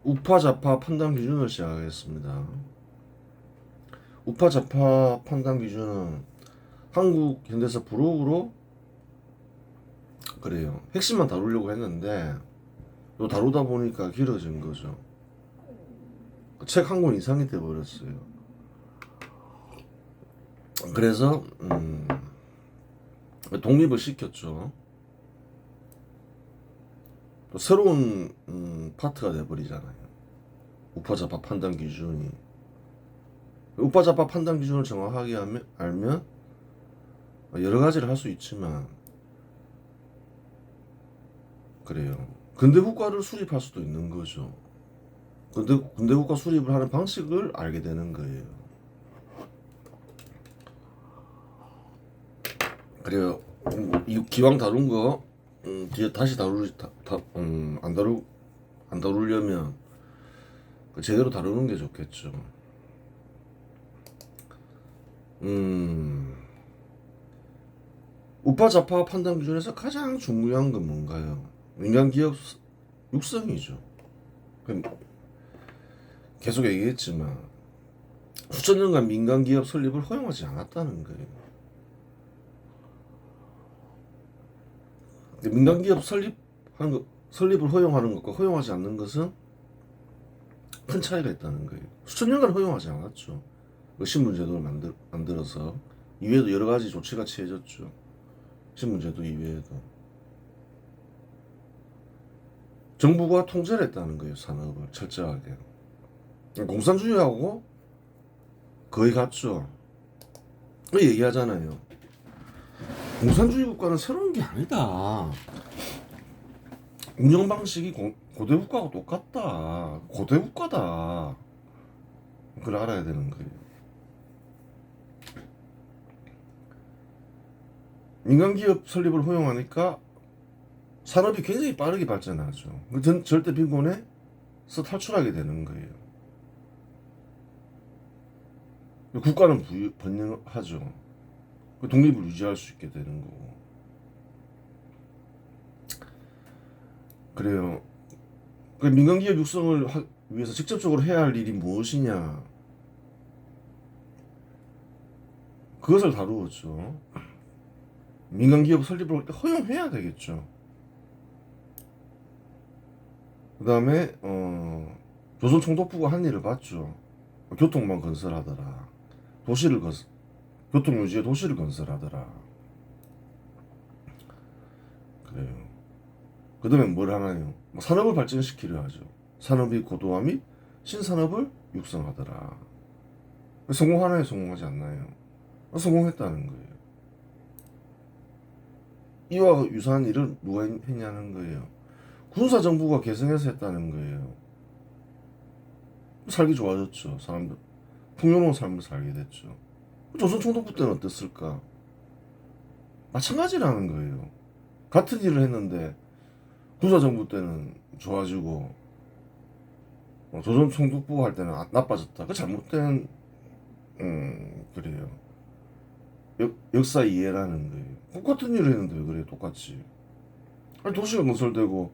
우파 좌파 판단 기준을 시작하겠습니다. 우파 좌파 판단 기준은 한국 현대사 부록으로 그래요. 핵심만 다루려고 했는데 또 다루다 보니까 길어진 거죠. 책 한 권 이상이 돼 버렸어요. 그래서 독립을 시켰죠. 또 새로운 파트가 돼버리잖아요. 우파좌파 판단 기준이. 우파좌파 판단 기준을 정확하게 알면 여러 가지를 할 수 있지만 그래요. 근대 국가를 수립할 수도 있는 거죠. 근대 국가 수립을 하는 방식을 알게 되는 거예요. 그래요. 이 기왕 다룬 거 뒤에 다시 안 다루려면 제대로 다루는 게 좋겠죠. 우파 좌파 판단 기준에서 가장 중요한 건 뭔가요? 민간 기업 육성이죠. 계속 얘기했지만 수천 년간 민간 기업 설립을 허용하지 않았다는 거예요. 민간 기업 설립을 허용하는 것과 허용하지 않는 것은 큰 차이가 있다는 거예요. 수천 년간 허용하지 않았죠. 신분제도를 만들어서 이외에도 여러 가지 조치가 취해졌죠. 신분제도 이외에도 정부가 통제를 했다는 거예요. 산업을 철저하게. 공산주의하고 거의 같죠. 얘기하잖아요. 공산주의 국가는 새로운 게 아니다. 운영 방식이 고대 국가하고 똑같다. 고대 국가다. 그걸 알아야 되는 거예요. 민간 기업 설립을 허용하니까 산업이 굉장히 빠르게 발전하죠. 절대 빈곤에서 탈출하게 되는 거예요. 국가는 번영하죠. 독립을 유지할 수 있게 되는 거고. 그래요. 민간 기업 육성을 위해서 직접적으로 해야 할 일이 무엇이냐? 그것을 다루었죠. 민간 기업 설립을 허용해야 되겠죠. 그 다음에 조선 총독부가 한 일을 봤죠. 교통망 건설하더라. 교통 유지에 도시를 건설하더라. 그래요. 그 다음에 뭘 하나요? 산업을 발전시키려 하죠. 산업의 고도화 및 신산업을 육성하더라. 성공하나요? 성공하지 않나요? 성공했다는 거예요. 이와 유사한 일을 누가 했냐는 거예요. 군사정부가 개성해서 했다는 거예요. 살기 좋아졌죠. 사람들 풍요로운 삶을 살게 됐죠. 조선 총독부 때는 어땠을까? 마찬가지라는 거예요. 같은 일을 했는데 군사정부 때는 좋아지고 조선 총독부 할 때는 나빠졌다. 그 잘못된 그래요. 역사 이해라는 거예요. 똑같은 일을 했는데 왜 그래? 똑같이. 아니, 도시가 건설되고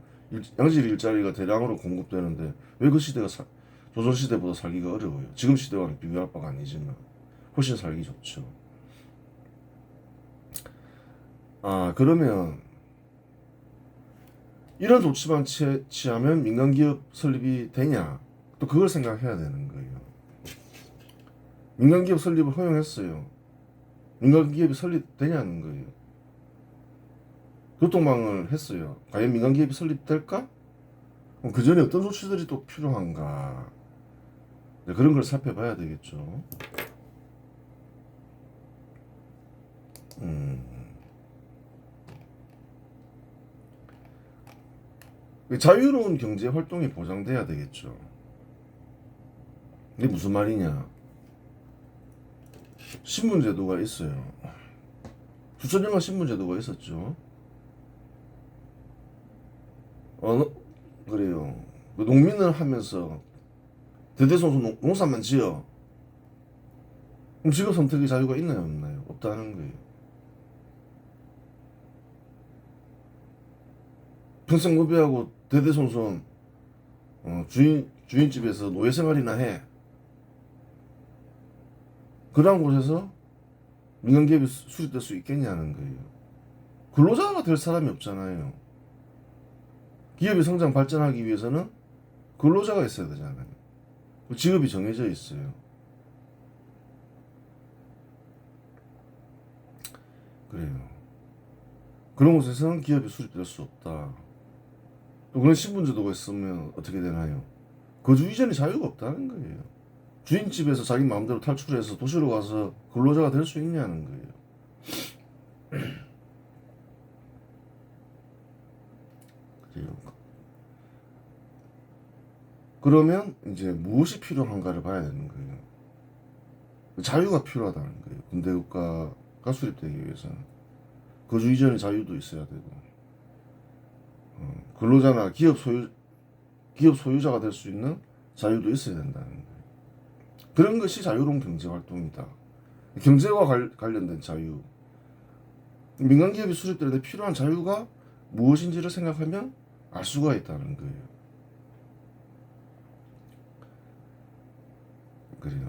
양질 일자리가 대량으로 공급되는데 왜 그 시대가 조선 시대보다 살기가 어려워요. 지금 시대와는 비교할 바가 아니지만 훨씬 살기 좋죠. 그러면 이런 조치만 취하면 민간기업 설립이 되냐? 또 그걸 생각해야 되는 거예요. 민간기업 설립을 허용했어요. 민간기업이 설립되냐는 거예요. 교통망을 했어요. 과연 민간기업이 설립될까? 그 전에 어떤 조치들이 또 필요한가? 그런 걸 살펴봐야 되겠죠. 자유로운 경제 활동이 보장돼야 되겠죠. 이게 무슨 말이냐? 신분제도가 있어요. 수천 년간 신분제도가 있었죠. 그래요. 농민을 하면서 대대손손 농사만 지어. 그럼 직업 선택의 자유가 있나요, 없나요? 없다는 거예요. 평생 노비하고 대대손손 주인집에서 노예 생활이나 해. 그런 곳에서 민간기업이 수립될 수 있겠냐는 거예요. 근로자가 될 사람이 없잖아요. 기업이 성장 발전하기 위해서는 근로자가 있어야 되잖아요. 직업이 정해져 있어요. 그래요. 그런 곳에서는 기업이 수립될 수 없다. 또 그런 신분제도가 있으면 어떻게 되나요? 거주 이전의 자유가 없다는 거예요. 주인집에서 자기 마음대로 탈출해서 도시로 가서 근로자가 될 수 있냐는 거예요. 그래요. 그러면 이제 무엇이 필요한가를 봐야 되는 거예요. 자유가 필요하다는 거예요. 근대 국가가 수립되기 위해서는 거주 이전의 자유도 있어야 되고, 근로자나 기업 소유자가 될 수 있는 자유도 있어야 된다는 거예요. 그런 것이 자유로운 경제 활동이다. 경제와 관련된 자유. 민간 기업이 수립될 때 필요한 자유가 무엇인지를 생각하면 알 수가 있다는 거예요. 그래요.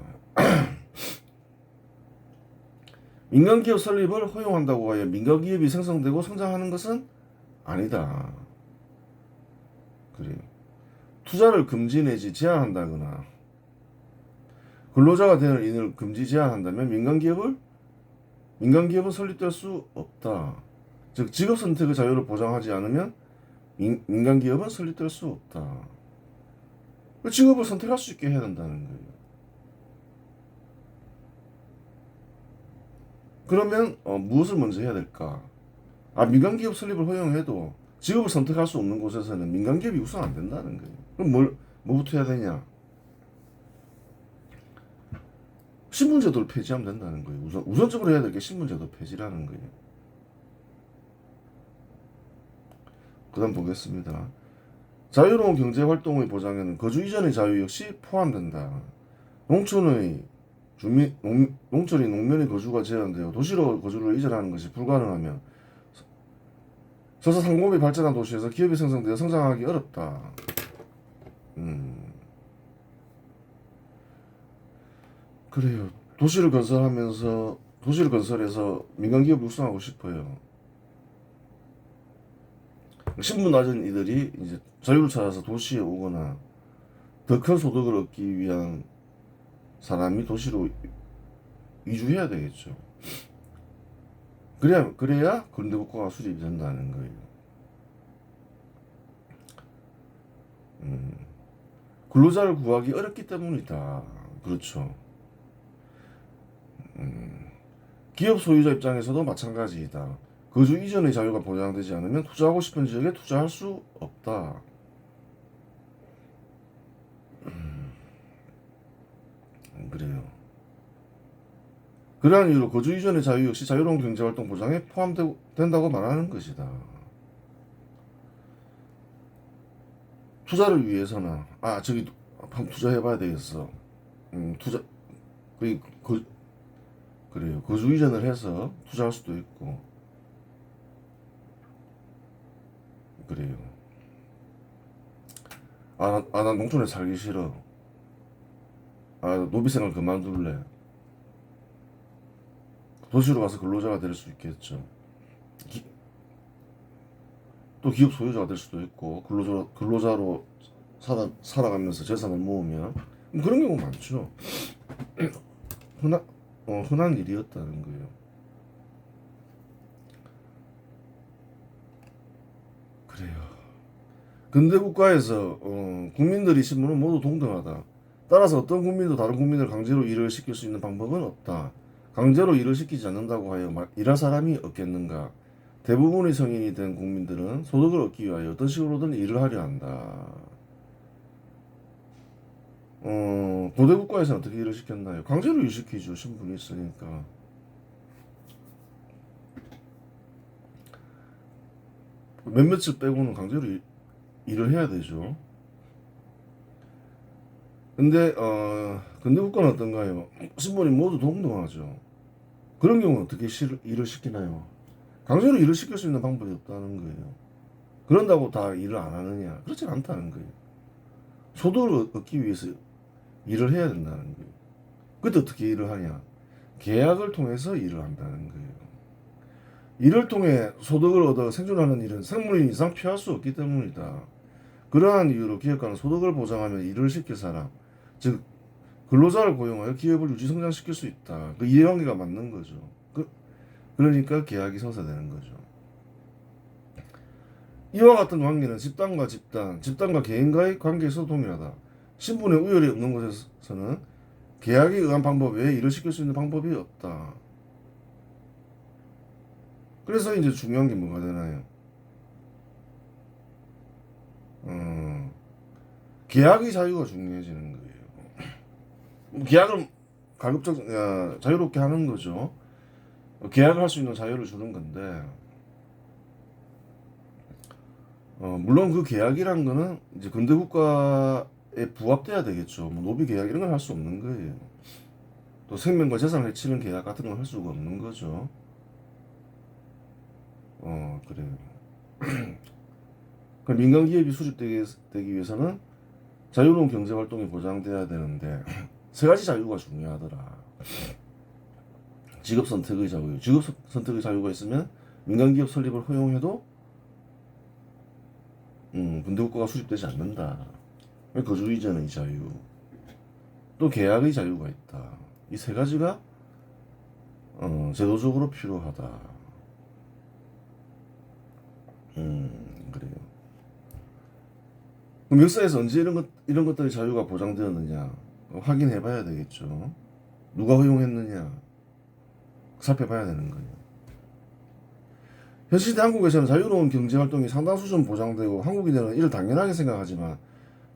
민간기업 설립을 허용한다고 하여 민간기업이 생성되고 성장하는 것은 아니다. 그래요. 투자를 금지 내지 제한한다거나 근로자가 되는 인을 금지 제한한다면 민간기업은 설립될 수 없다. 즉 직업 선택의 자유를 보장하지 않으면 민간기업은 설립될 수 없다. 직업을 선택할 수 있게 해야 된다는 거예요. 그러면 무엇을 먼저 해야 될까? 민간기업 설립을 허용해도 직업을 선택할 수 없는 곳에서는 민간기업이 우선 안 된다는 거예요. 그럼 뭐부터 해야 되냐? 신분제도를 폐지하면 된다는 거예요. 우선적으로 해야 될 게 신분제도 폐지라는 거예요. 그 다음 보겠습니다. 자유로운 경제활동의 보장에는 거주 이전의 자유 역시 포함된다. 농촌이 농면의 거주가 제한되어 도시로 거주를 이전하는 것이 불가능하면 서서상공업이 발전한 도시에서 기업이 생성되어 성장하기 어렵다. 그래요. 도시를 건설해서 민간기업을 육성하고 싶어요. 신분 낮은 이들이 이제 자유를 찾아서 도시에 오거나 더 큰 소득을 얻기 위한 사람이 도시로 이주해야 되겠죠. 그래야 근대국가가 수립이 된다는 거예요. 근로자를 구하기 어렵기 때문이다. 그렇죠. 기업 소유자 입장에서도 마찬가지이다. 거주 이전의 자유가 보장되지 않으면 투자하고 싶은 지역에 투자할 수 없다. 그래요. 그러한 이유로 거주 이전의 자유 역시 자유로운 경제활동 보장에 포함된다고 말하는 것이다. 투자를 위해서는 저기 한번 투자해봐야 되겠어. 그래요. 거주 이전을 해서 투자할 수도 있고 그래요. 난 농촌에 살기 싫어. 노비생활 그만둘래. 도시로 가서 근로자가 될 수 있겠죠. 또 기업 소유자가 될 수도 있고 근로자로 살아가면서 재산을 모으면 그런 경우 많죠. 흔한 일이었다는 거예요. 그래요. 근대 국가에서 국민들이 신분은 모두 동등하다. 따라서 어떤 국민도 다른 국민을 강제로 일을 시킬 수 있는 방법은 없다. 강제로 일을 시키지 않는다고 하여 일할 사람이 없겠는가? 대부분의 성인이 된 국민들은 소득을 얻기 위하여 어떤 식으로든 일을 하려 한다. 고대 국가에서는 어떻게 일을 시켰나요? 강제로 일시키죠. 신분이 있으니까. 몇몇을 빼고는 강제로 일을 해야 되죠. 근데 근대 국가는 어떤가요? 신분이 모두 동등하죠. 그런 경우는 어떻게 일을 시키나요? 강제로 일을 시킬 수 있는 방법이 없다는 거예요. 그런다고 다 일을 안 하느냐? 그렇지 않다는 거예요. 소득을 얻기 위해서 일을 해야 된다는 거예요. 그때 어떻게 일을 하냐? 계약을 통해서 일을 한다는 거예요. 이를 통해 소득을 얻어 생존하는 일은 생물인 이상 피할 수 없기 때문이다. 그러한 이유로 기업가는 소득을 보장하며 일을 시킬 사람, 즉 근로자를 고용하여 기업을 유지 성장시킬 수 있다. 그 이해관계가 맞는 거죠. 그러니까 계약이 성사되는 거죠. 이와 같은 관계는 집단과 집단, 집단과 개인과의 관계에서 동일하다. 신분의 우열이 없는 곳에서는 계약에 의한 방법 외에 일을 시킬 수 있는 방법이 없다. 그래서 이제 중요한 게 뭐가 되나요? 계약의 자유가 중요해지는 거예요. 계약을 가급적 자유롭게 하는 거죠. 계약을 할 수 있는 자유를 주는 건데, 물론 그 계약이란 거는 이제 근대 국가에 부합돼야 되겠죠. 뭐 노비 계약 이런 걸 할 수 없는 거예요. 또 생명과 재산을 해치는 계약 같은 걸 할 수가 없는 거죠. 그래요. 그 민간 기업이 수립되기 위해서는 자유로운 경제 활동이 보장돼야 되는데 세 가지 자유가 중요하더라. 직업 선택의 자유. 직업 선택의 자유가 있으면 민간 기업 설립을 허용해도 근대 국가가 수립되지 않는다. 거주 이전의 자유. 또 계약의 자유가 있다. 이 세 가지가 제도적으로 필요하다. 그래요. 그럼 역사에서 언제 이런 것들의 자유가 보장되었느냐 확인해봐야 되겠죠. 누가 허용했느냐 살펴봐야 되는 거예요. 현 시대 한국에서는 자유로운 경제활동이 상당 수준 보장되고 한국인들은 이를 당연하게 생각하지만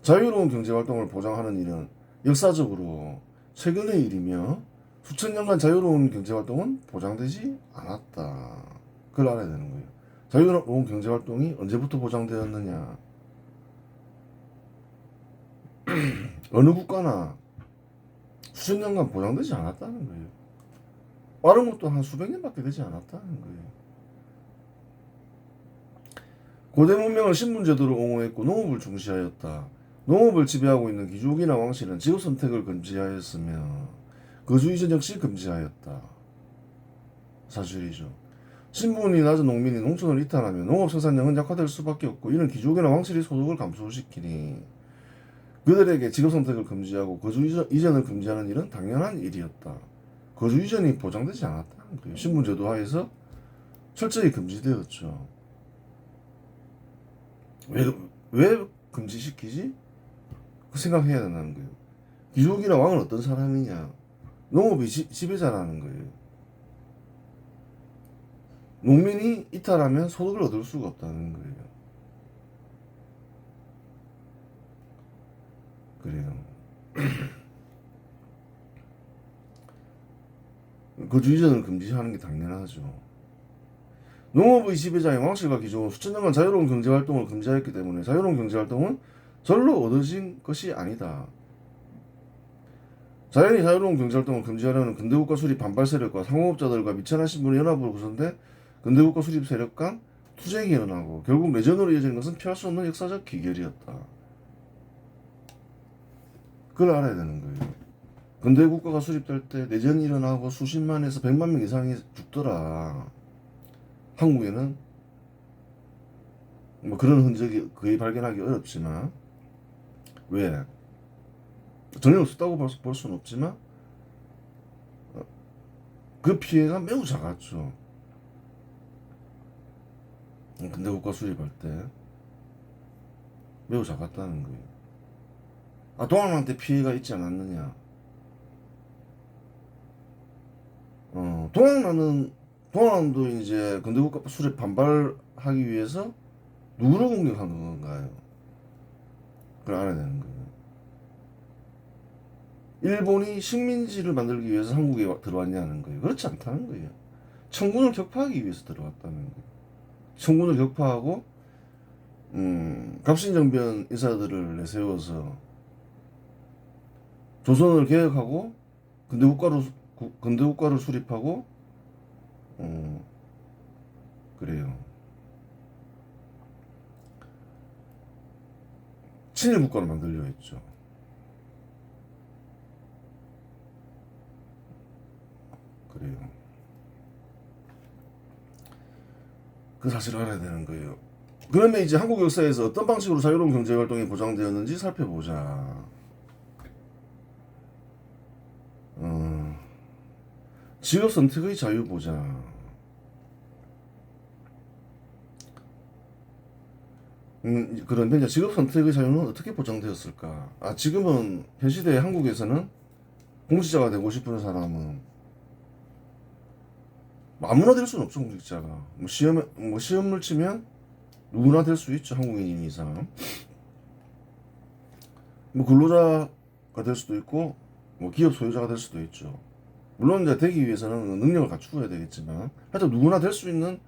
자유로운 경제활동을 보장하는 일은 역사적으로 최근의 일이며 수천 년간 자유로운 경제활동은 보장되지 않았다. 그걸 알아야 되는 거예요. 자유로운 경제활동이 언제부터 보장되었느냐. 어느 국가나 수천 년간 보장되지 않았다는 거예요. 빠른 것도 한 수백 년밖에 되지 않았다는 거예요. 고대 문명은 신분제도를 옹호했고 농업을 중시하였다. 농업을 지배하고 있는 귀족이나 왕실은 직업 선택을 금지하였으며 거주 이전 역시 금지하였다. 사실이죠. 신분이 낮은 농민이 농촌을 이탈하며 농업 생산량은 약화될 수밖에 없고 이는 귀족이나 왕실의 소득을 감소시키니 그들에게 직업 선택을 금지하고 거주 이전을 금지하는 일은 당연한 일이었다. 거주 이전이 보장되지 않았다는 거예요. 신분제도 하에서 철저히 금지되었죠. 왜 금지시키지? 그 생각해야 된다는 거예요. 귀족이나 왕은 어떤 사람이냐? 농업이 지배자라는 거예요. 농민이 이탈하면 소득을 얻을 수가 없다는 거예요. 그래요. 거주 이전을 금지하는 게 당연하죠. 농업의 지배자인 왕실과 귀족은 수천 년간 자유로운 경제활동을 금지하였기 때문에 자유로운 경제활동은 절로 얻어진 것이 아니다. 자연히 자유로운 경제활동을 금지하려는 근대국가 수립 반발 세력과 상호업자들과 미천한 신분의 연합으로 구성된 근대국가 수립 세력 간 투쟁이 일어나고 결국 내전으로 이어지는 것은 피할 수 없는 역사적 기결이었다. 그걸 알아야 되는 거예요. 근대국가가 수립될 때 내전이 일어나고 수십만에서 100만 명 이상이 죽더라. 한국에는 뭐 그런 흔적이 거의 발견하기 어렵지만 왜? 전혀 없었다고 볼 수는 없지만 그 피해가 매우 작았죠. 근대 국가 수립할 때 매우 작았다는 거예요. 동학한테 피해가 있지 않았느냐? 동학도 이제 근대 국가 수립 반발하기 위해서 누구를 공격하는 건가요? 그걸 알아야 되는 거예요. 일본이 식민지를 만들기 위해서 한국에 들어왔냐는 거예요. 그렇지 않다는 거예요. 청군을 격파하기 위해서 들어왔다는 거예요. 청군을 격파하고 갑신정변 인사들을 내세워서 조선을 개혁하고 근대국가를 수립하고 그래요. 친일 국가로 만들려 했죠. 그래요. 그 사실을 알아야 되는 거예요. 그러면 이제 한국 역사에서 어떤 방식으로 자유로운 경제활동이 보장되었는지 살펴보자. 직업 선택의 자유 보장. 그런데 이제 직업 선택의 자유는 어떻게 보장되었을까? 지금은 현 시대 한국에서는 공직자가 되고 싶은 사람은 아무나 될 수는 없죠. 공직자가 시험을 치면 누구나 될 수 있죠. 한국인인 이상. 근로자가 될 수도 있고 기업 소유자가 될 수도 있죠. 물론 이제 되기 위해서는 능력을 갖추어야 되겠지만 하여튼 누구나 될 수는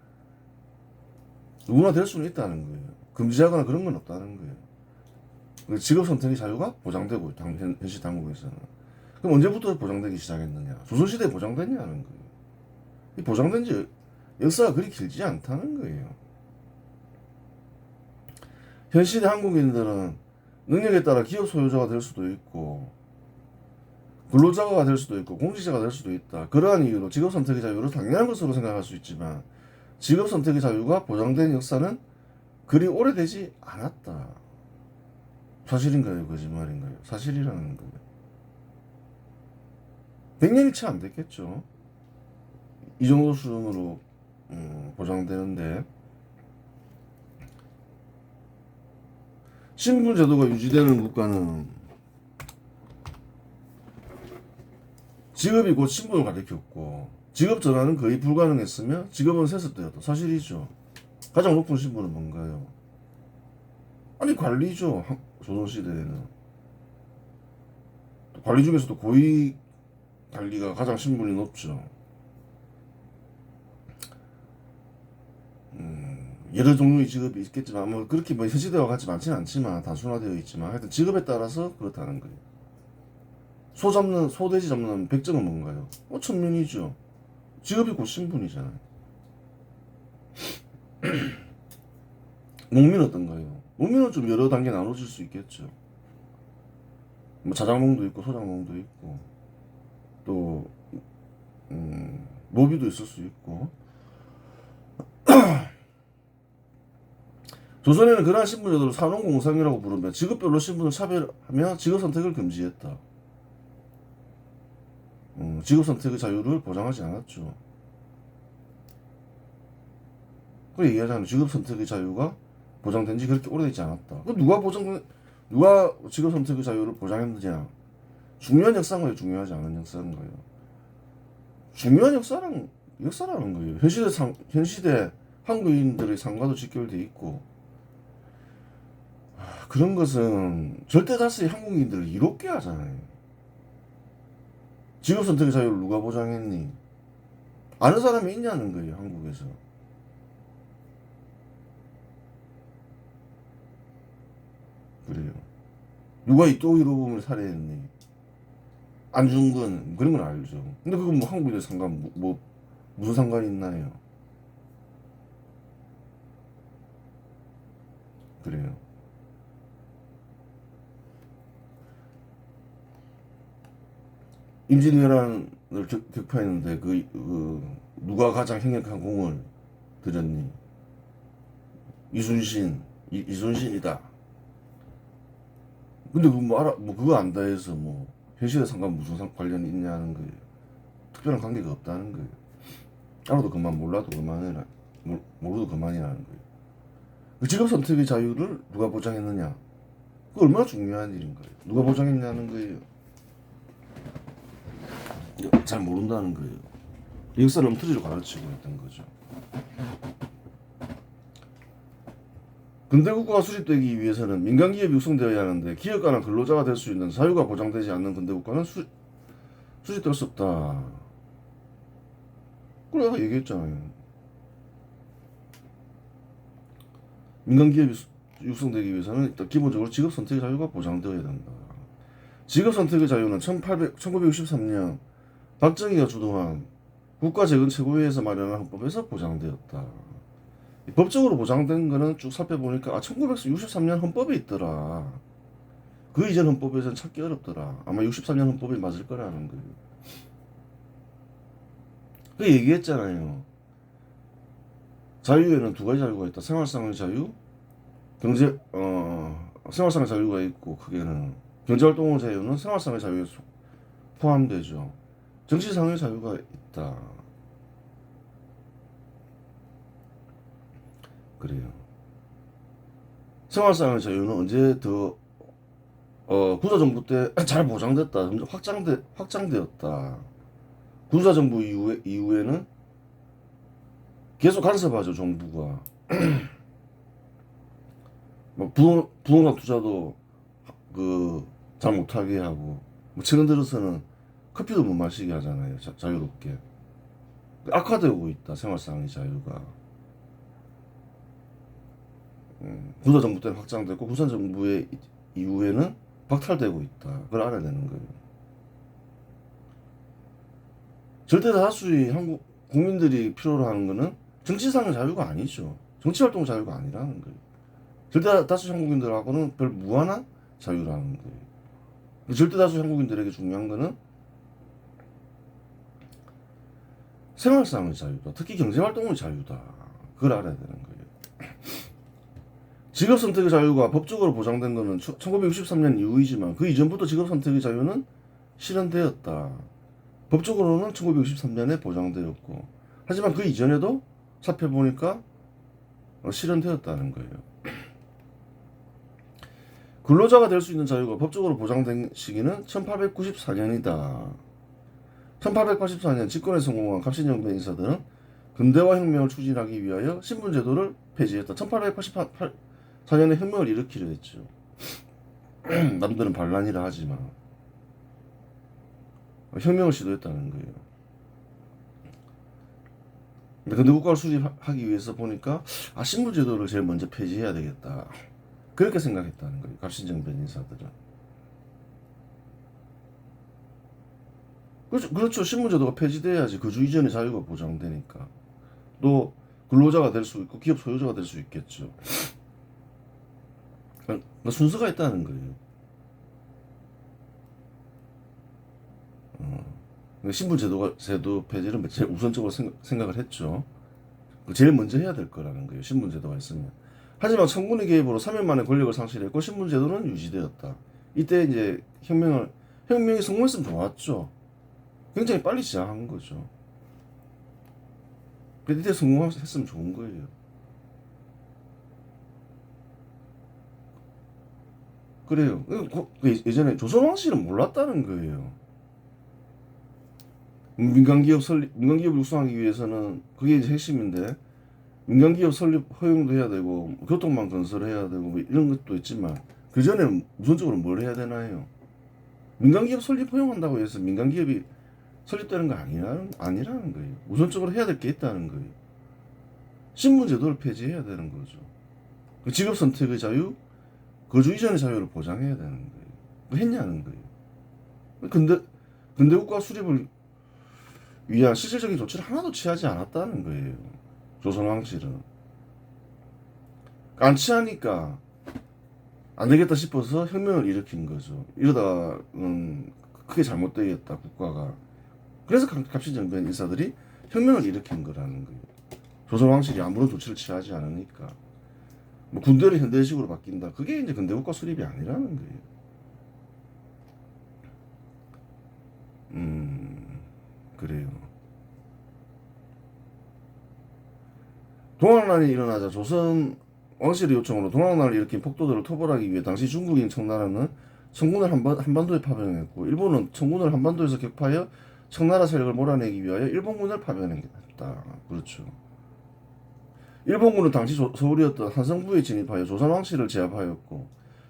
있다는 거예요. 금지하거나 그런 건 없다는 거예요. 직업 선택의 자유가 보장되고 있다. 현실 한국에서는. 그럼 언제부터 보장되기 시작했느냐? 조선시대에 보장됐냐는 거예요. 이 보장된 지 역사가 그리 길지 않다는 거예요. 현 시대 한국인들은 능력에 따라 기업 소유자가 될 수도 있고 근로자가 될 수도 있고 공직자가 될 수도 있다. 그러한 이유로 직업 선택의 자유를 당연한 것으로 생각할 수 있지만 직업 선택의 자유가 보장된 역사는 그리 오래되지 않았다. 사실인가요? 거짓말인가요? 사실이라는 거예요. 100년이 채 안 됐겠죠. 이 정도 수준으로 보장되는데 신분 제도가 유지되는 국가는 직업이 곧 신분을 가리켰고 직업 전환은 거의 불가능했으며 직업은 세습되었다. 사실이죠. 가장 높은 신분은 뭔가요? 관리죠. 조선시대에는 관리 중에서도 고위 관리가 가장 신분이 높죠. 여러 종류의 직업이 있겠지만 그렇게 현 시대와 같이 많지는 않지만 단순화되어 있지만 하여튼 직업에 따라서 그렇다는 거예요. 소돼지 잡는 백정은 뭔가요? 천민이죠. 직업이 곧 신분이잖아요. 농민은 어떤가요? 농민은 좀 여러 단계 나눠질 수 있겠죠. 자장농도 있고 소장농도 있고 또 노비도 있을 수 있고. 조선에는 그러한 신분제도를 산업공상이라고 부르며 직업별로 신분을 차별하며 직업 선택을 금지했다. 직업 선택의 자유를 보장하지 않았죠. 그 얘기하자면 직업 선택의 자유가 보장된 지 그렇게 오래되지 않았다. 누가 직업 선택의 자유를 보장했느냐? 중요한 역사인가요? 중요하지 않은 역사인가요? 중요한 역사라는 거예요. 현 시대 한국인들의 삶과도 직결돼 있고 그런 것은 절대 다수의 한국인들을 이롭게 하잖아요. 직업 선택의 자유를 누가 보장했니? 아는 사람이 있냐는 거예요. 한국에서. 그래요. 누가 또 이로움을 살해했니? 안중근 그런 건 알죠. 근데 그건 한국인들 무슨 상관이 있나요? 그래요. 임진왜란을 격파했는데 누가 가장 행역한 공을 들였니? 이순신이다. 근데 그거 안다 해서 현실에 상관 무슨 관련이 있냐는 거예요. 특별한 관계가 없다는 거예요. 알아도 그만, 몰라도 그만이라, 모르도 그만이라는 거예요. 그 직업 선택의 자유를 누가 보장했느냐? 그거 얼마나 중요한 일인 거예요. 누가 보장했냐는 거예요. 잘 모른다는 거예요. 역사를 엉터리로 가르치고 있던 거죠. 근대국가가 수립되기 위해서는 민간기업이 육성되어야 하는데 기업가나 근로자가 될 수 있는 자유가 보장되지 않는 근대국가는 수립될 수 없다. 그래 내가 얘기했잖아요. 민간기업이 육성되기 위해서는 일단 기본적으로 직업선택의 자유가 보장되어야 된다. 직업선택의 자유는 1963년 박정희가 주도한 국가재건 최고위에서 마련한 헌법에서 보장되었다. 법적으로 보장된 거는 쭉 살펴보니까 1963년 헌법에 있더라. 그 이전 헌법에서는 찾기 어렵더라. 아마 63년 헌법이 맞을 거라는 거예요. 그 얘기했잖아요. 자유에는 두 가지 자유가 있다. 생활상의 자유, 생활상의 자유가 있고, 크게는 경제활동의 자유는 생활상의 자유에 포함되죠. 정치상의 자유가 있다. 그래요. 생활상의 자유는 언제 더 군사정부 때 잘 보장됐다. 확장되었다. 군사정부 이후에는 계속 간섭하죠, 정부가. 뭐 부동산 투자도 잘 못하게 하고, 뭐 최근 들어서는 커피도 못 마시게 하잖아요, 자유롭게. 악화되고 있다, 생활상의 자유가. 군사정부 때는 확장됐고, 군사정부의 이후에는 박탈되고 있다. 그걸 알아야 되는 거예요. 절대 다수의 한국 국민들이 필요로 하는 거는 정치상의 자유가 아니죠. 정치활동 자유가 아니라는 거예요. 절대 다수 한국인들하고는 별 무관한 자유라는 거예요. 절대 다수 한국인들에게 중요한 거는 생활상의 자유다. 특히 경제활동의 자유다. 그걸 알아야 되는 거예요. 직업선택의 자유가 법적으로 보장된 거는 1963년 이후이지만 그 이전부터 직업선택의 자유는 실현되었다. 법적으로는 1963년에 보장되었고, 하지만 그 이전에도 살펴보니까 실현되었다는 거예요. 근로자가 될 수 있는 자유가 법적으로 보장된 시기는 1894년이다. 1884년 집권에 성공한 갑신정변 인사들은 근대화 혁명을 추진하기 위하여 신분제도를 폐지했다. 1884년에 혁명을 일으키려 했죠. 남들은 반란이라 하지만 혁명을 시도했다는 거예요. 근데 국가를 수립하기 위해서 보니까 신분제도를 제일 먼저 폐지해야 되겠다. 그렇게 생각했다는 거예요. 갑신정변 인사들은. 그렇죠. 신분제도가 폐지돼야지 거주 이전의 자유가 보장되니까. 또 근로자가 될 수 있고 기업 소유자가 될 수 있겠죠. 그러니까 순서가 있다는 거예요. 신분제도 폐지를 제일 우선적으로 생각을 했죠. 제일 먼저 해야 될 거라는 거예요. 신분제도가 있으면. 하지만 청군의 개입으로 3년 만에 권력을 상실했고 신분제도는 유지되었다. 이때 이제 혁명이 성공했으면 좋았죠. 굉장히 빨리 시작한 거죠. 근데 이때 성공했으면 좋은 거예요. 그래요. 예전에 조선왕실은 몰랐다는 거예요. 민간기업을 육성하기 위해서는 그게 이제 핵심인데, 민간기업 설립 허용도 해야 되고, 교통망 건설해야 되고, 뭐 이런 것도 있지만, 그 전에 우선적으로 뭘 해야 되나요? 민간기업 설립 허용한다고 해서 민간기업이 설립되는 거 아니라는 거예요. 우선적으로 해야 될 게 있다는 거예요. 신분제도를 폐지해야 되는 거죠. 직업 선택의 자유, 거주 이전의 자유를 보장해야 되는 거예요. 했냐는 거예요. 근대 국가 수립을 위한 실질적인 조치를 하나도 취하지 않았다는 거예요. 조선 왕실은. 안 취하니까 안 되겠다 싶어서 혁명을 일으킨 거죠. 이러다가는 크게 잘못되겠다, 국가가. 그래서 갑신정변 인사들이 혁명을 일으킨 거라는 거예요. 조선 왕실이 아무런 조치를 취하지 않으니까. 뭐 군대를 현대식으로 바뀐다. 그게 이제 근대 국가 수립이 아니라는 거예요. 그래요. 동학난이 일어나자 조선 왕실의 요청으로 동학난을 일으킨 폭도들을 토벌하기 위해 당시 중국인 청나라는 청군을 한반도에 파병했고, 일본은 청군을 한반도에서 격파하여 청나라 세력을 몰아내기 위하여 일본군을 파병했다. 그렇죠. 일본군은 당시 서울이었던 한성부에 진입하여 조선 왕실을 제압하였고,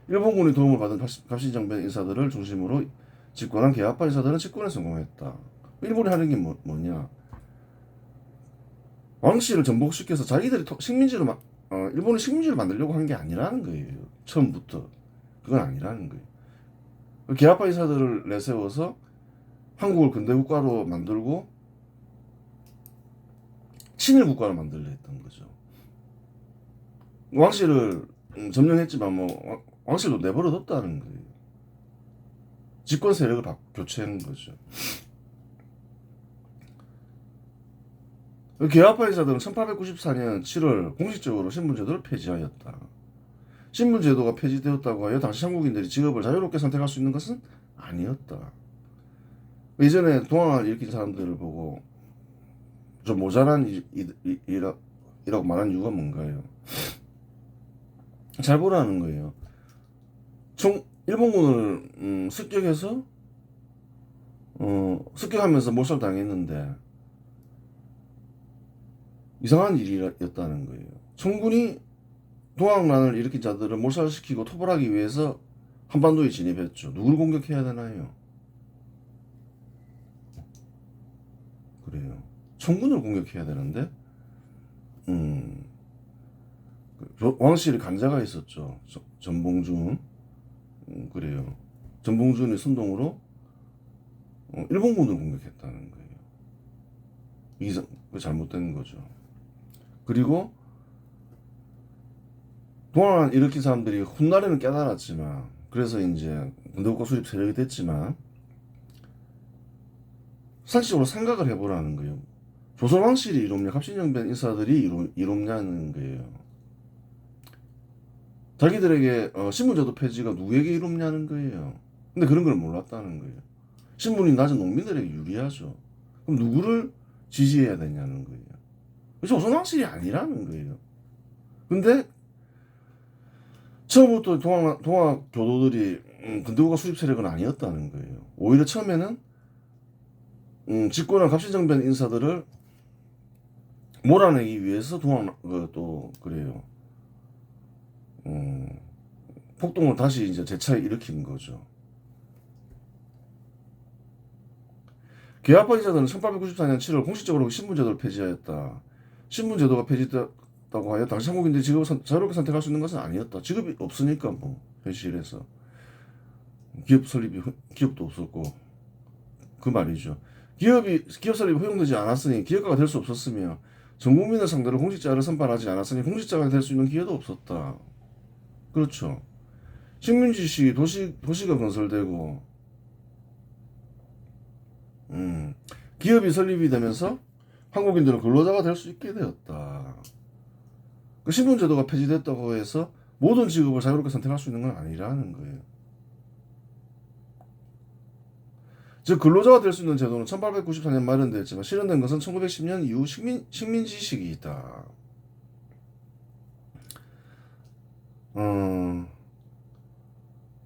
일본군의 도움을 받은 갑신정변 인사들을 중심으로 집권한 개화파 인사들은 집권에 성공했다. 일본이 하는 게 뭐냐? 왕실을 전복시켜서 자기들이 일본의 식민지를 만들려고 한 게 아니라는 거예요. 처음부터. 그건 아니라는 거예요. 개화파 인사들을 내세워서 한국을 근대국가로 만들고 친일국가로 만들려 했던 거죠. 왕실을 점령했지만 왕실도 내버려뒀다는 거예요. 집권 세력을 교체한 거죠. 개화파 인사들은 1894년 7월 공식적으로 신분제도를 폐지하였다. 신분제도가 폐지되었다고 하여 당시 한국인들이 직업을 자유롭게 선택할 수 있는 것은 아니었다. 이전에 동학을 일으킨 사람들을 보고 좀 모자란 일이라고 말한 이유가 뭔가요? 잘 보라는 거예요. 일본군을 습격해서 습격하면서 몰살당했는데 이상한 일이었다는 거예요. 청군이 동학난을 일으킨 자들을 몰살시키고 토벌하기 위해서 한반도에 진입했죠. 누굴 공격해야 되나요? 그래요. 청군을 공격해야 되는데 왕실에 간자가 있었죠. 전봉준. 그래요. 전봉준의 선동으로 일본군을 공격했다는 거예요. 이게 잘못된 거죠. 그리고 동학을 일으킨 사람들이 훗날에는 깨달았지만, 그래서 이제 군대국가 수립 세력이 됐지만, 상식적으로 생각을 해보라는 거예요. 조선 왕실이 이롭냐, 갑신정변 인사들이 이롭냐는 거예요. 자기들에게 신분제도 폐지가 누구에게 이롭냐는 거예요. 근데 그런 걸 몰랐다는 거예요. 신분이 낮은 농민들에게 유리하죠. 그럼 누구를 지지해야 되냐는 거예요. 조선 왕실이 아니라는 거예요. 근데 처음부터 동학 교도들이 근대국가 수립 세력은 아니었다는 거예요. 오히려 처음에는 집권한 갑신정변 인사들을 몰아내기 위해서 또 그래요. 폭동을 다시 이제 재차 일으킨 거죠. 개화파 인사들은 1894년 7월 공식적으로 신분제도를 폐지하였다. 신분제도가 폐지됐다고 하여 당시 한국인들이 직업을 자유롭게 선택할 수 있는 것은 아니었다. 직업이 없으니까 뭐 현실에서 기업도 없었고 그 말이죠. 기업 설립이 허용되지 않았으니 기업가가 될 수 없었으며 전 국민을 상대로 공직자를 선발하지 않았으니 공직자가 될 수 있는 기회도 없었다. 그렇죠. 식민지 시기 도시가 건설되고 기업이 설립이 되면서 한국인들은 근로자가 될 수 있게 되었다. 그 신분제도가 폐지됐다고 해서 모든 직업을 자유롭게 선택할 수 있는 건 아니라는 거예요. 즉 근로자가 될 수 있는 제도는 1894년 마련되었지만 실현된 것은 1910년 이후 식민지 시기이다.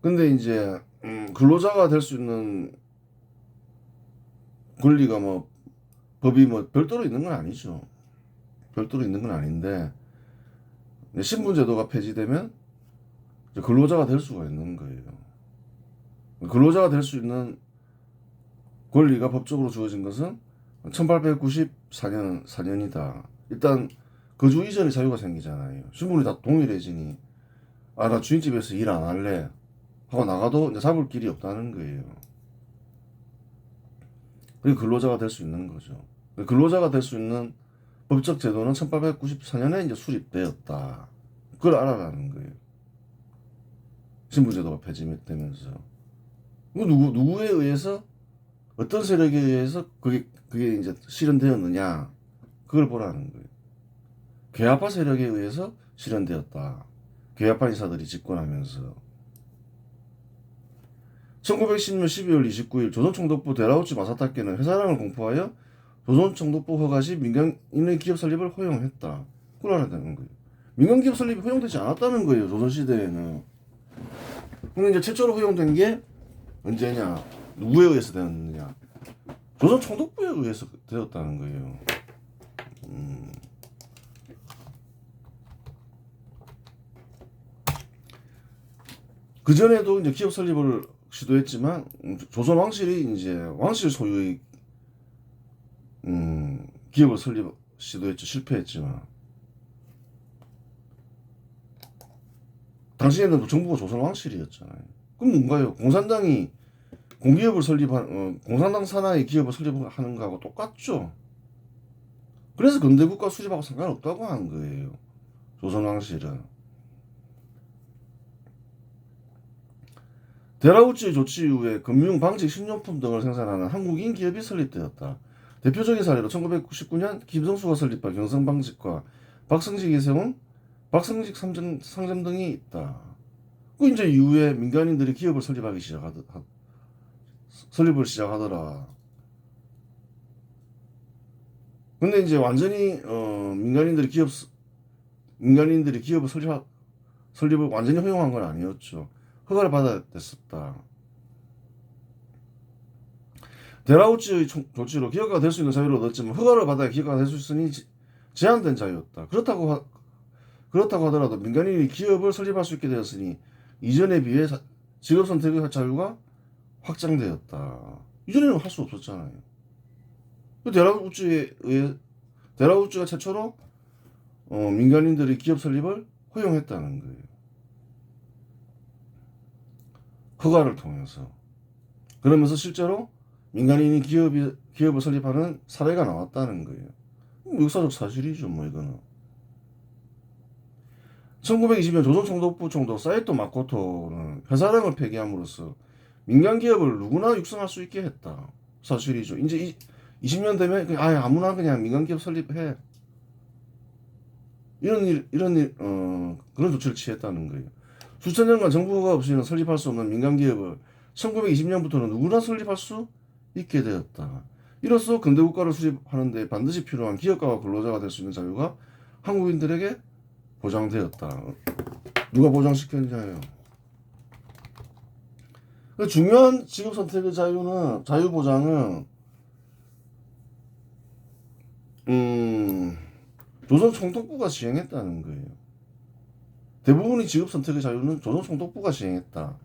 근데 이제 근로자가 될 수 있는 권리가 뭐 법이 뭐 별도로 있는 건 아니죠. 별도로 있는 건 아닌데 신분제도가 폐지되면 근로자가 될 수가 있는 거예요. 근로자가 될 수 있는 권리가 법적으로 주어진 것은 1894년이다. 일단 거주 이전에 자유가 생기잖아요. 신분이 다 동일해지니 나 주인집에서 일 안 할래 하고 나가도 이제 잡을 길이 없다는 거예요. 그리고 근로자가 될 수 있는 거죠. 근로자가 될 수 있는 법적 제도는 1894년에 이제 수립되었다. 그걸 알아라는 거예요. 신분제도가 폐지되면서 누구에 의해서 어떤 세력에 의해서 그게 이제 실현되었느냐 그걸 보라는 거예요. 개화파 세력에 의해서 실현되었다. 개화파 인사들이 집권하면서 1910년 12월 29일 조선총독부 데라우치 마사타케는 회사랑을 공포하여 조선총독부 허가시 민간인의 기업 설립을 허용했다. 그걸 알아야 되는 거예요. 민간기업 설립이 허용되지 않았다는 거예요. 조선시대에는. 근데 이제 최초로 허용된 게 언제냐? 누구에 의해서 되었느냐? 조선총독부에 의해서 되었다는 거예요. 그 전에도 이제 기업 설립을 시도했지만 조선 왕실이 이제 왕실 소유의 기업을 설립 시도했죠. 실패했지만 당시에는 정부가 조선 왕실이었잖아요. 그럼 뭔가요? 공산당이 공기업을 설립한 공산당 산하의 기업을 설립하는 거하고 똑같죠. 그래서 근대국가 수립하고 상관없다고 한 거예요. 조선 왕실은. 데라우츠의 조치 이후에 금융, 방직, 식료품 등을 생산하는 한국인 기업이 설립되었다. 대표적인 사례로 1999년 김성수가 설립한 경성방직과 박성직이 세운 박성직 상점 등이 있다. 그 이제 이후에 민간인들이 기업을 설립을 시작하더라. 근데 이제 완전히 민간인들이 기업을 설립을 완전히 허용한 건 아니었죠. 허가를 받아야 됐었다. 데라우츠의 조치로 기업가가 될 수 있는 자유를 얻었지만 허가를 받아야 기업가가 될 수 있으니 제한된 자유였다. 그렇다고 하더라도 민간인이 기업을 설립할 수 있게 되었으니 이전에 비해 직업 선택의 자유가 확장되었다. 이전에는 할 수 없었잖아요. 데라우츠가 최초로 민간인들의 기업 설립을 허용했다는 거예요. 허가를 통해서. 그러면서 실제로 민간인이 기업을 설립하는 사례가 나왔다는 거예요. 역사적 사실이죠, 뭐 이거는. 1920년 조선총독부 총독 사이토 마코토는 회사령을 폐기함으로써 민간 기업을 누구나 육성할 수 있게 했다. 사실이죠. 이제 20년 되면 아무나 그냥 민간 기업 설립해. 그런 조치를 취했다는 거예요. 수천 년간 정부가 없이는 설립할 수 없는 민간 기업을 1920년부터는 누구나 설립할 수 있게 되었다. 이로써 근대 국가를 수립하는데 반드시 필요한 기업가와 근로자가 될 수 있는 자유가 한국인들에게 보장되었다. 누가 보장시켰냐요. 중요한 직업 선택의 자유 보장은 조선 총독부가 시행했다는 거예요. 대부분의 직업 선택의 자유는 조선 총독부가 시행했다.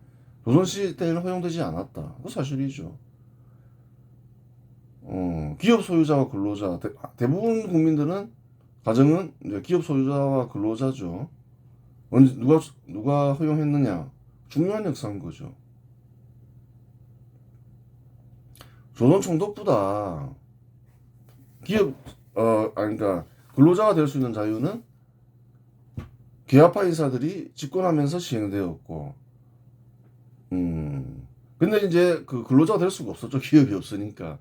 조선시대 때는 허용되지 않았다. 그 사실이죠. 기업 소유자와 근로자 대부분 국민들은 가정은 이제 기업 소유자와 근로자죠. 언제 누가 허용했느냐? 중요한 역사인 거죠. 조선 총독부다. 그러니까 근로자가 될 수 있는 자유는 계약파 인사들이 집권하면서 시행되었고, 근데 이제 그 근로자가 될 수가 없었죠. 기업이 없으니까.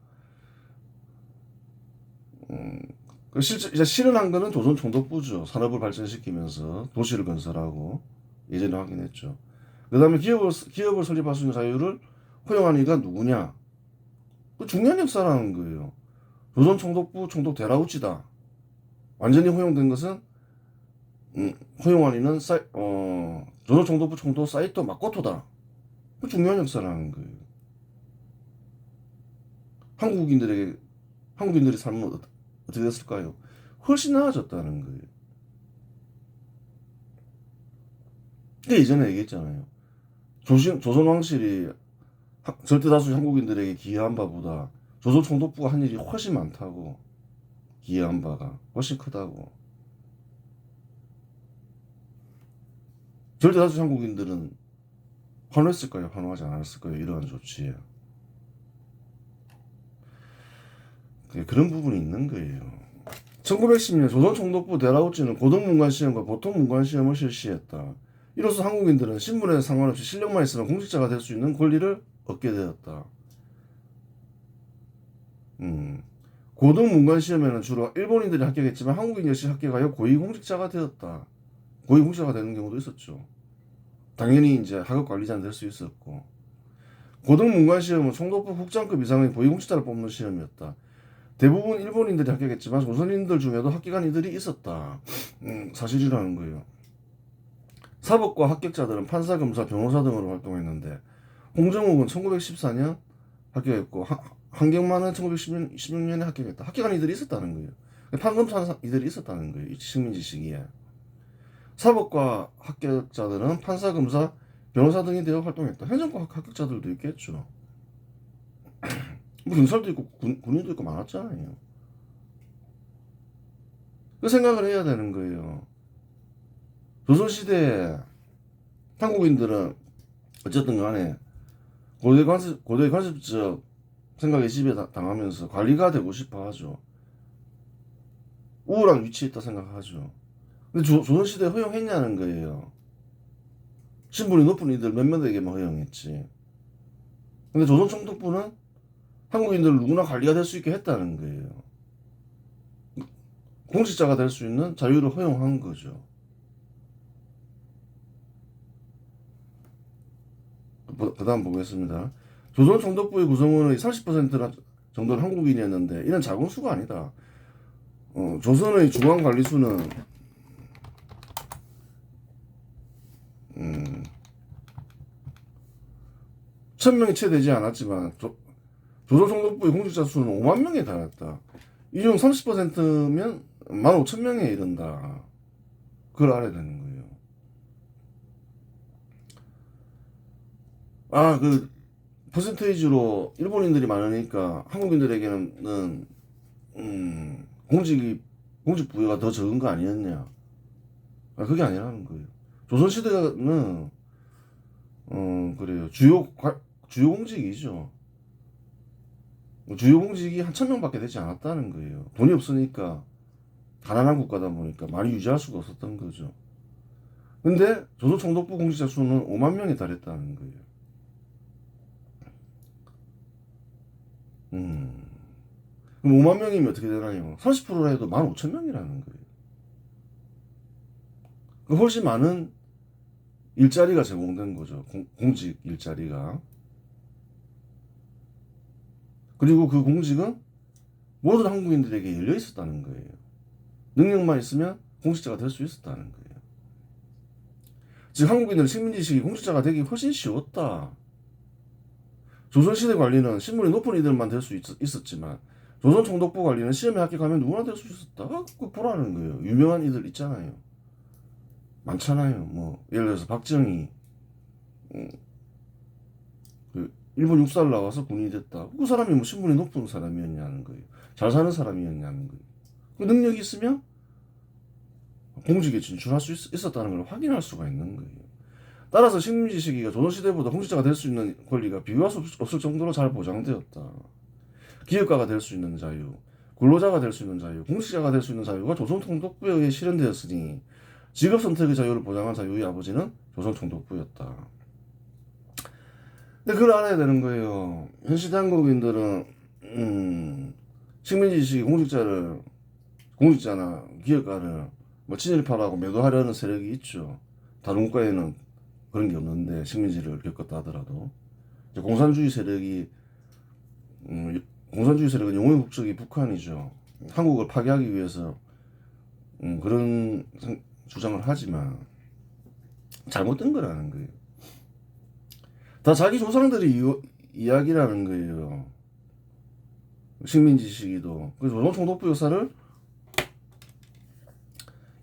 이제 실현한 거는 조선 총독부죠. 산업을 발전시키면서 도시를 건설하고 예전에 하긴 했죠. 그 다음에 기업을 설립할 수 있는 자유를 허용한 이가 누구냐? 그 중요한 역사라는 거예요. 조선 총독부 총독 데라우치다. 완전히 허용된 것은 허용한 이는 조선 총독부 총독 사이토 마코토다. 그 중요한 역사라는 거예요. 한국인들의 삶은 어떻게 됐을까요? 훨씬 나아졌다는 거예요. 근데 예전에 얘기했잖아요. 조선 왕실이 절대 다수 한국인들에게 기여한 바보다 조선 총독부가 한 일이 훨씬 많다고. 기여한 바가 훨씬 크다고. 절대 다수 한국인들은 환호했을까요? 환호하지 않았을까요? 이러한 조치에. 그런 부분이 있는 거예요. 1910년 조선 총독부 데라우치는 고등문관시험과 보통문관시험을 실시했다. 이로써 한국인들은 신분에 상관없이 실력만 있으면 공직자가 될 수 있는 권리를 얻게 되었다. 고등문관시험에는 주로 일본인들이 합격했지만 한국인 역시 합격하여 고위공직자가 되었다. 고위공직자가 되는 경우도 있었죠. 당연히 이제 학업관리자는 될 수 있었고. 고등문관시험은 총독부 국장급 이상의 고위공직자를 뽑는 시험이었다. 대부분 일본인들이 합격했지만 조선인들 중에도 합격한 이들이 있었다. 사실이라는 거예요. 사법과 합격자들은 판사, 검사, 변호사 등으로 활동했는데 홍정욱은 1914년 합격했고 한경만은 1916년에 합격했다. 합격한 이들이 있었다는 거예요. 판검사는 이들이 있었다는 거예요. 이 식민지 시기에. 사법과 합격자들은 판사, 검사, 변호사 등이 되어 활동했다. 행정과 합격자들도 있겠죠. 뭐 경찰도 있고 군인도 있고 많았잖아요. 그 생각을 해야 되는 거예요. 조선시대에 한국인들은 어쨌든 간에 고대 관습적 생각에 지배당하면서 관리가 되고 싶어 하죠. 우월한 위치에 있다 생각하죠. 근데 조선시대에 허용했냐는 거예요. 신분이 높은 이들 몇몇에게만 허용했지. 근데 조선총독부는 한국인들 누구나 관리가 될 수 있게 했다는 거예요. 공직자가 될 수 있는 자유를 허용한 거죠. 그 다음 보겠습니다. 조선총독부의 구성원의 30% 정도는 한국인이었는데 이런 작은 수가 아니다. 조선의 중앙관리수는 1000명이 채 되지 않았지만 조선총독부의 공직자 수는 5만 명에 달했다. 이 중 30%면 15,000명에 이른다. 그걸 알아야 되는 거예요. 그 퍼센테이지로 일본인들이 많으니까 한국인들에게는 공직 부여가 더 적은 거 아니었냐? 그게 아니라는 거예요. 조선시대는 그래요. 주요 공직이죠. 주요 공직이 한 1000명밖에 되지 않았다는 거예요. 돈이 없으니까 가난한 국가다 보니까 많이 유지할 수가 없었던 거죠. 근데 조선총독부 공직자 수는 5만 명에 달했다는 거예요. 그럼 5만 명이면 어떻게 되나요? 30%라 해도 15,000명이라는 거예요. 훨씬 많은 일자리가 제공된 거죠. 공직 일자리가. 그리고 그 공직은 모든 한국인들에게 열려 있었다는 거예요. 능력만 있으면 공직자가 될 수 있었다는 거예요. 즉 한국인들은 식민지식이 공직자가 되기 훨씬 쉬웠다. 조선시대 관리는 신분이 높은 이들만 될 수 있었지만 조선총독부 관리는 시험에 합격하면 누구나 될 수 있었다. 그거 보라는 거예요. 유명한 이들 있잖아요. 많잖아요. 뭐 예를 들어서 박정희 그 일본 육사를 나와서 군인이 됐다. 그 사람이 뭐 신분이 높은 사람이었냐는 거예요. 잘 사는 사람이었냐는 거예요. 그 능력이 있으면 공직에 진출할 수 있었다는 걸 확인할 수가 있는 거예요. 따라서 식민지 시기가 조선시대보다 공직자가 될 수 있는 권리가 비교할 수 없을 정도로 잘 보장되었다. 기업가가 될 수 있는 자유, 근로자가 될 수 있는 자유, 공직자가 될 수 있는 자유가 조선총독부에 의해 실현되었으니 직업 선택의 자유를 보장한 자유의 아버지는 조선총독부였다. 근데 그걸 알아야 되는 거예요. 현 시대 한국인들은 식민지 시기 공직자나 기업가를 뭐 친일파라고 매도하려는 세력이 있죠. 다른 국가에는 그런 게 없는데 식민지를 겪었다 하더라도 공산주의 세력은 영원의 국적이 북한이죠. 한국을 파괴하기 위해서 그런 주장을 하지만 잘못된 거라는 거예요. 다 자기 조상들이 이야기라는 거예요. 식민지 시기도. 그래서 조선총독부 역사를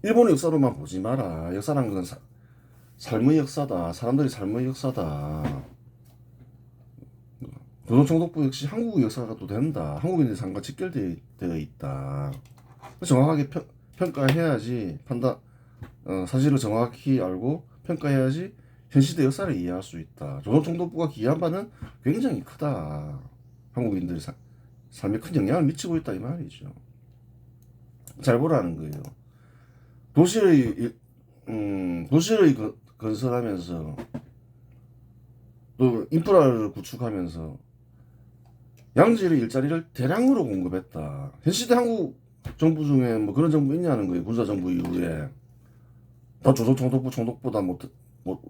일본의 역사로만 보지 마라. 역사란 건 삶의 역사다. 사람들이 삶의 역사다. 조선총독부 역시 한국의 역사가 또 된다. 한국인의 삶과 직결되어 있다. 정확하게 평가해야지 사실을 정확히 알고 평가해야지 현 시대 역사를 이해할 수 있다. 조선총독부가 기여한 바는 굉장히 크다. 한국인들의 삶에 큰 영향을 미치고 있다 이 말이죠. 잘 보라는 거예요. 도시를 건설하면서 또 인프라를 구축하면서 양질의 일자리를 대량으로 공급했다. 현 시대 한국 정부 중에 뭐 그런 정부 있냐는 거예요. 군사정부 이후에 다 조선총독부 총독보다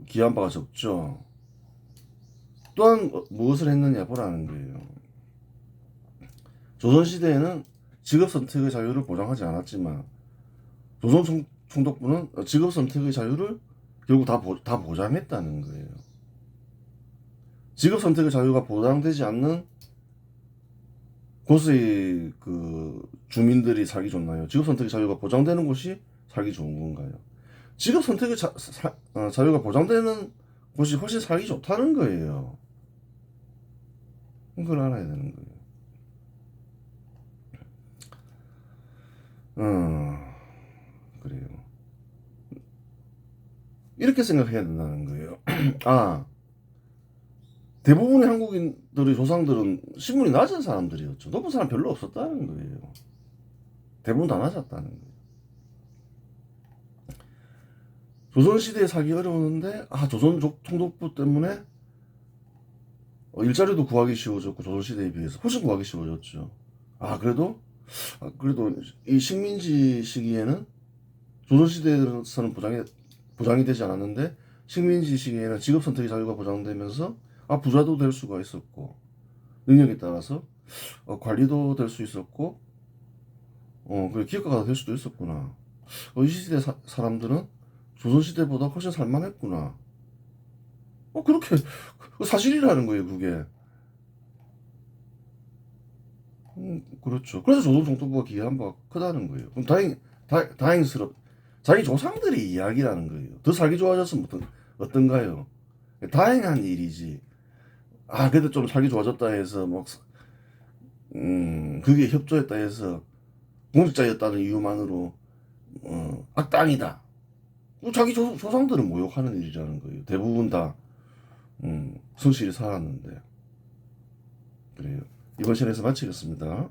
기여한 바가 적죠. 또한 무엇을 했느냐 보라는 거예요. 조선시대에는 직업 선택의 자유를 보장하지 않았지만 조선총독부는 직업 선택의 자유를 결국 다 보장했다는 거예요. 직업 선택의 자유가 보장되지 않는 곳의 그 주민들이 살기 좋나요? 직업 선택의 자유가 보장되는 곳이 살기 좋은 건가요? 직업 선택의 자유가 보장되는 곳이 훨씬 살기 좋다는 거예요. 그걸 알아야 되는 거예요. 그래요. 이렇게 생각해야 된다는 거예요. 대부분의 한국인들의 조상들은 신분이 낮은 사람들이었죠. 높은 사람 별로 없었다는 거예요. 대부분 다 낮았다는 거예요. 조선시대에 살기 어려웠는데 조선 총독부 때문에 일자리도 구하기 쉬워졌고 조선시대에 비해서 훨씬 구하기 쉬워졌죠. 그래도 이 식민지 시기에는 조선시대에서는 보장이 되지 않았는데 식민지 시기에는 직업 선택의 자유가 보장되면서 부자도 될 수가 있었고 능력에 따라서 관리도 될 수 있었고 그리고 기업가가 될 수도 있었구나. 이 시대 사람들은 조선시대보다 훨씬 살만했구나. 그렇게 사실이라는 거예요, 그게. 그렇죠. 그래서 조선총독부가 기여한 바가 크다는 거예요. 그럼 자기 조상들의 이야기라는 거예요. 더 살기 좋아졌으면 어떤가요? 다행한 일이지. 그래도 좀 살기 좋아졌다 해서, 그게 협조했다 해서, 공직자였다는 이유만으로, 악당이다. 자기 조상들은 모욕하는 일이라는 거예요. 대부분 다, 성실히 살았는데. 그래요. 이번 시간에서 마치겠습니다.